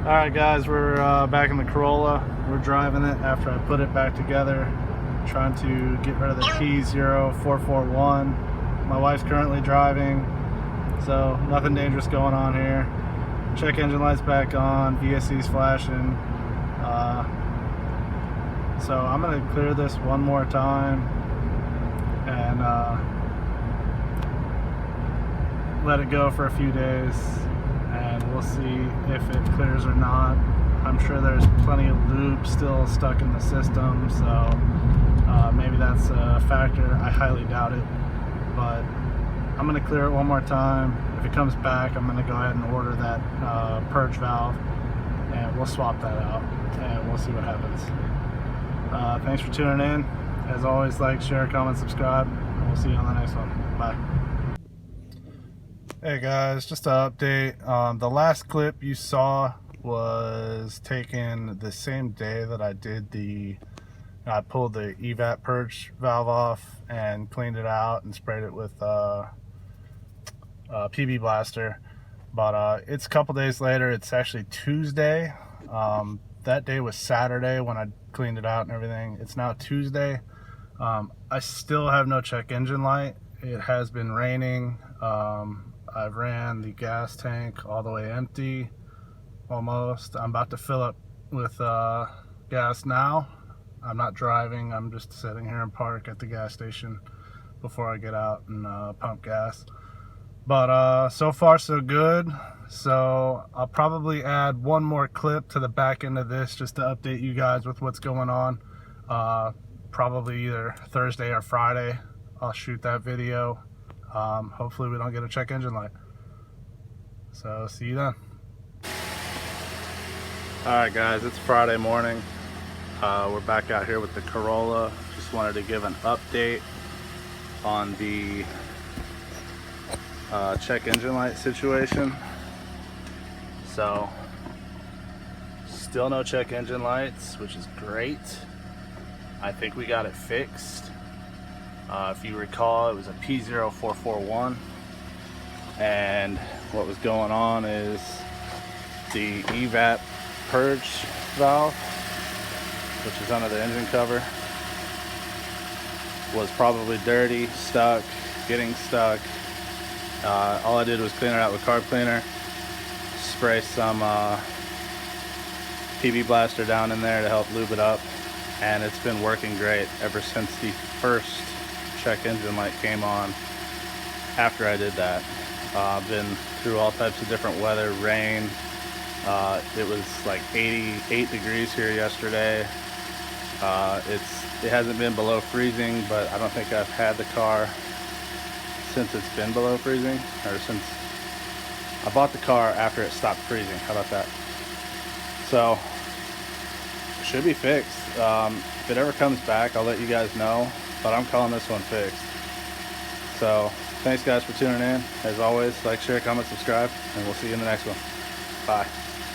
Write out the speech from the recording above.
Alright guys, we're back in the Corolla. We're driving it after I put it back together, trying to get rid of the P0441. My wife's currently driving, so nothing dangerous going on here. Check engine lights back on, VSC's flashing. So I'm going to clear this one more time and let it go for a few days, and we'll see if it clears or not. I'm sure there's plenty of lube still stuck in the system, so maybe that's a factor. I highly doubt it, but I'm going to clear it one more time. If it comes back, I'm going to go ahead and order that purge valve, and we'll swap that out and we'll see what happens. Thanks for tuning in. As always, like, share, comment, subscribe, and we'll see you on the next one. Bye. Hey guys, just an update. The last clip you saw was taken the same day that I pulled the evap purge valve off and cleaned it out and sprayed it with PB blaster. But it's a couple days later. It's actually Tuesday. That day was Saturday when I cleaned it out and everything. It's now Tuesday. I still have no check engine light. It has been raining. I've ran the gas tank all the way empty, almost. I'm about to fill up with gas now. I'm not driving. I'm just sitting here in park at the gas station before I get out and pump gas. But so far so good. So I'll probably add one more clip to the back end of this just to update you guys with what's going on. Probably either Thursday or Friday I'll shoot that video. Hopefully we don't get a check engine light. So see you then. Alright guys, it's Friday morning. We're back out here with the Corolla. Just wanted to give an update on the check engine light situation. So still no check engine lights, which is great. I think we got it fixed. If you recall, it was a P0441, and what was going on is the evap purge valve, which is under the engine cover, was probably dirty, stuck, getting stuck. All I did was clean it out with carb cleaner, spray some PB blaster down in there to help lube it up, and it's been working great ever since the first check engine light came on. After I did that, I've been through all types of different weather, rain. It was like 88 degrees here yesterday. It hasn't been below freezing, but I don't think I've had the car since it's been below freezing, or since I bought the car after it stopped freezing. How about that? So it should be fixed. If it ever comes back, I'll let you guys know, but I'm calling this one fixed. So thanks guys for tuning in. As always, like, share, comment, subscribe, and we'll see you in the next one. Bye.